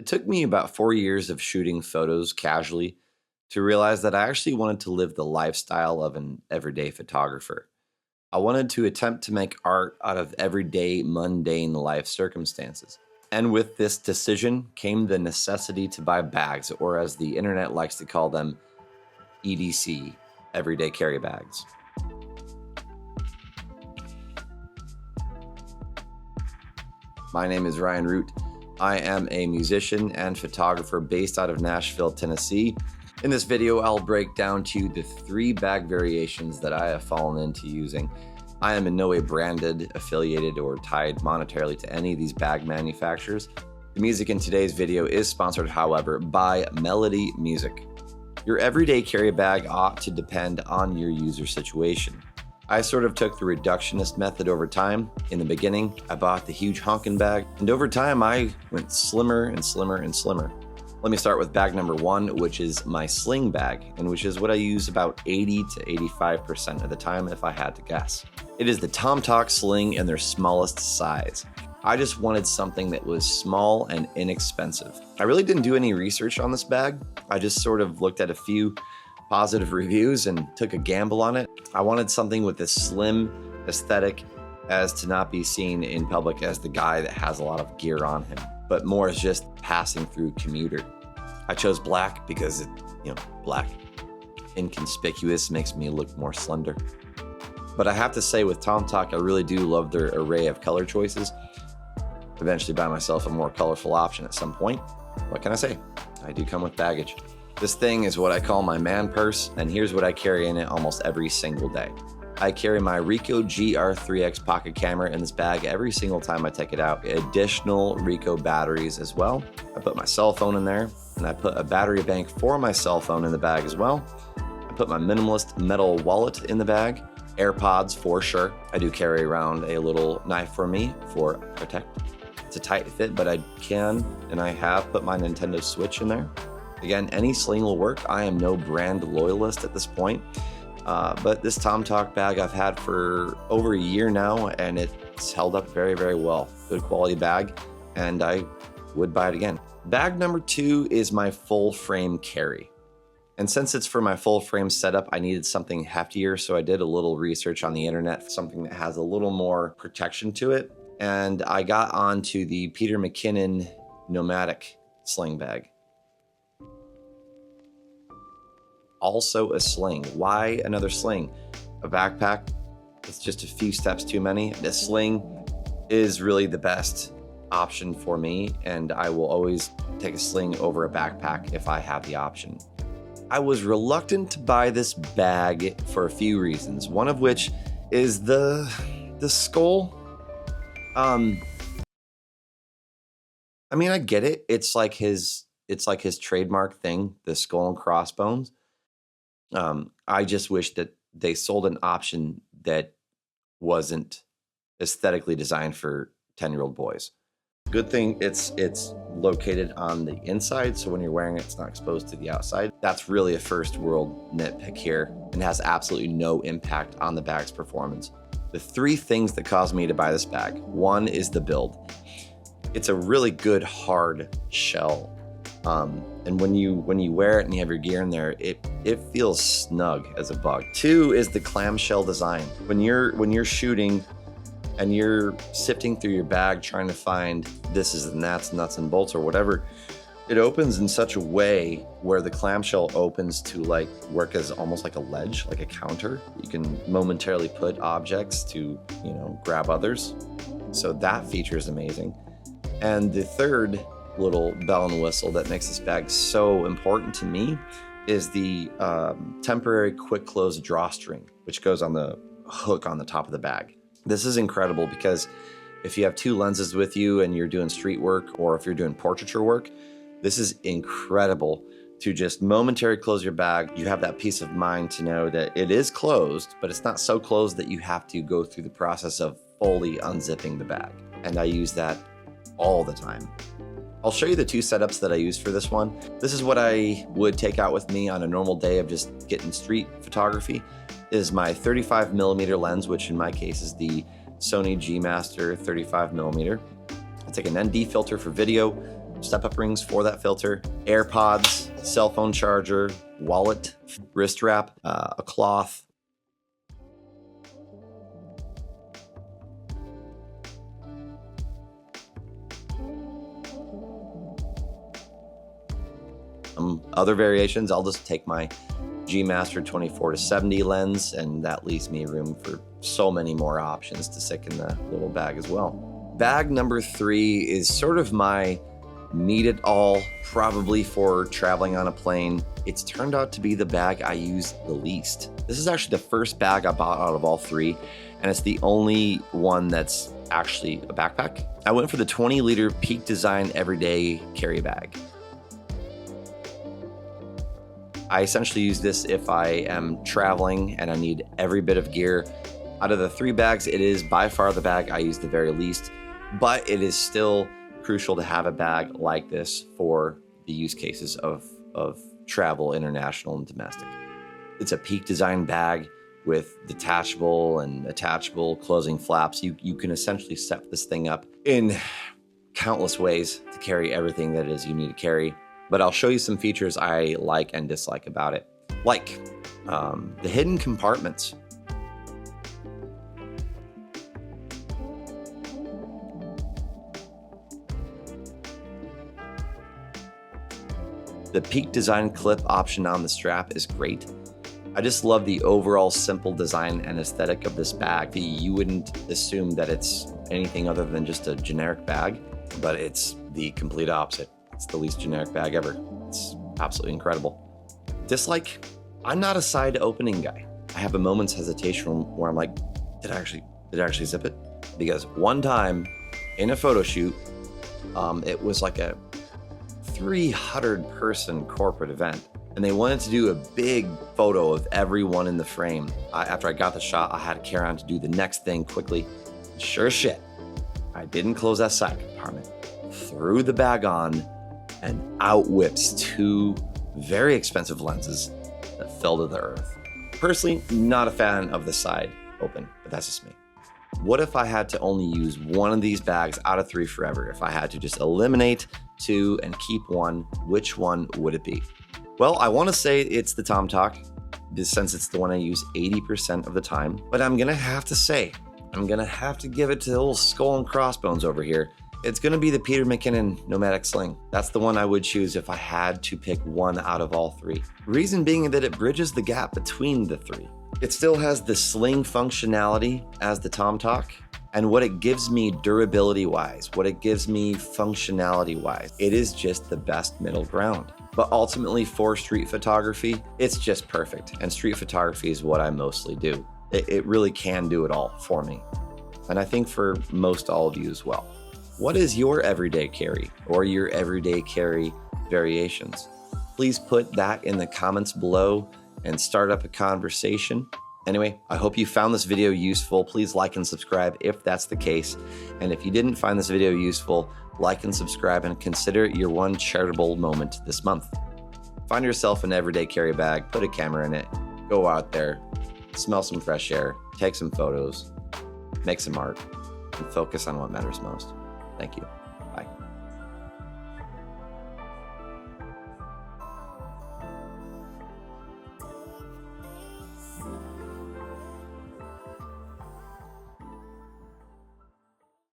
It took me about 4 years of shooting photos casually to realize that I actually wanted to live the lifestyle of an everyday photographer. I wanted to attempt to make art out of everyday, mundane life circumstances. And with this decision came the necessity to buy bags, or as the internet likes to call them, EDC, everyday carry bags. My name is Ryan Root. I am a musician and photographer based out of Nashville, Tennessee. In this video, I'll break down to you the 3 bag variations that I have fallen into using. I am in no way branded, affiliated, or tied monetarily to any of these bag manufacturers. The music in today's video is sponsored, however, by Melody Music. Your everyday carry bag ought to depend on your user situation. I sort of took the reductionist method over time. In the beginning, I bought the huge honkin' bag, and over time I went slimmer and slimmer and slimmer. Let me start with bag number 1, which is my sling bag, and which is what I use about 80 to 85% of the time if I had to guess. It is the Tomtoc sling in their smallest size. I just wanted something that was small and inexpensive. I really didn't do any research on this bag. I just sort of looked at a few positive reviews and took a gamble on it. I wanted something with a slim aesthetic as to not be seen in public as the guy that has a lot of gear on him, but more as just passing through commuter. I chose black because black, inconspicuous, makes me look more slender. But I have to say with Tomtoc, I really do love their array of color choices. Eventually buy myself a more colorful option at some point. What can I say? I do come with baggage. This thing is what I call my man purse, and here's what I carry in it almost every single day. I carry my Ricoh GR3X pocket camera in this bag every single time I take it out. Additional Ricoh batteries as well. I put my cell phone in there, and I put a battery bank for my cell phone in the bag as well. I put my minimalist metal wallet in the bag. AirPods for sure. I do carry around a little knife for me for protect. It's a tight fit, but I can, and I have put my Nintendo Switch in there. Again, any sling will work. I am no brand loyalist at this point, but this Tomtoc bag I've had for over a year now, and it's held up very, very well. Good quality bag, and I would buy it again. Bag number 2 is my full frame carry. And since it's for my full frame setup, I needed something heftier, so I did a little research on the internet, something that has a little more protection to it. And I got onto the Peter McKinnon Nomatic sling bag. Also a sling. Why another sling? A backpack, it's just a few steps too many. A sling is really the best option for me, and I will always take a sling over a backpack if I have the option. I was reluctant to buy this bag for a few reasons, one of which is the skull. I mean, I get it. It's like his trademark thing, the skull and crossbones. I just wish that they sold an option that wasn't aesthetically designed for 10-year-old boys. Good thing it's located on the inside, so when you're wearing it, it's not exposed to the outside. That's really a first world nitpick here and has absolutely no impact on the bag's performance. The 3 things that caused me to buy this bag. 1 is the build. It's a really good hard shell. And when you wear it and you have your gear in there, it feels snug as a bug. 2 is the clamshell design. When you're shooting and you're sifting through your bag trying to find this is the nuts and bolts or whatever, it opens in such a way where the clamshell opens to like work as almost like a ledge, like a counter. You can momentarily put objects to, grab others. So that feature is amazing. And the third little bell and whistle that makes this bag so important to me is the temporary quick close drawstring, which goes on the hook on the top of the bag. This is incredible because if you have 2 lenses with you and you're doing street work, or if you're doing portraiture work, this is incredible to just momentarily close your bag. You have that peace of mind to know that it is closed, but it's not so closed that you have to go through the process of fully unzipping the bag. And I use that all the time. I'll show you the 2 setups that I use for this one. This is what I would take out with me on a normal day of just getting street photography. Is my 35mm lens, which in my case is the Sony G Master 35mm. I take an ND filter for video, step-up rings for that filter, AirPods, cell phone charger, wallet, wrist wrap, a cloth, other variations. I'll just take my G Master 24-70 lens, and that leaves me room for so many more options to stick in the little bag as well. Bag number 3 is sort of my need it all, probably for traveling on a plane. It's turned out to be the bag I use the least. This is actually the first bag I bought out of all 3, and it's the only one that's actually a backpack. I went for the 20-liter Peak Design Everyday Carry Bag. I essentially use this if I am traveling and I need every bit of gear. Out of the 3 bags, it is by far the bag I use the very least, but it is still crucial to have a bag like this for the use cases of travel, international and domestic. It's a Peak Design bag with detachable and attachable closing flaps. You can essentially set this thing up in countless ways to carry everything that it is you need to carry. But I'll show you some features I like and dislike about it, like the hidden compartments. The Peak Design clip option on the strap is great. I just love the overall simple design and aesthetic of this bag. You wouldn't assume that it's anything other than just a generic bag, but it's the complete opposite. It's the least generic bag ever. It's absolutely incredible. Dislike, I'm not a side opening guy. I have a moment's hesitation where I'm like, did I actually zip it? Because one time in a photo shoot, it was like a 300-person corporate event, and they wanted to do a big photo of everyone in the frame. After I got the shot, I had to carry on to do the next thing quickly. Sure as shit, I didn't close that side compartment, threw the bag on, and out whips 2 very expensive lenses that fell to the earth. Personally, not a fan of the side open, but that's just me. What if I had to only use one of these bags out of 3 forever? If I had to just eliminate 2 and keep 1, which one would it be? Well, I want to say it's the Tomtoc, since it's the one I use 80% of the time, but I'm gonna have to give it to the old skull and crossbones over here. It's gonna be the Peter McKinnon Nomatic sling. That's the one I would choose if I had to pick one out of all 3. Reason being that it bridges the gap between the 3. It still has the sling functionality as the Tomtoc, and what it gives me durability-wise, what it gives me functionality-wise, it is just the best middle ground. But ultimately for street photography, it's just perfect, and street photography is what I mostly do. It really can do it all for me, and I think for most all of you as well. What is your everyday carry or your everyday carry variations? Please put that in the comments below and start up a conversation. Anyway, I hope you found this video useful. Please like and subscribe if that's the case. And if you didn't find this video useful, like and subscribe and consider it your one charitable moment this month. Find yourself an everyday carry bag, put a camera in it, go out there, smell some fresh air, take some photos, make some art, and focus on what matters most. Thank you.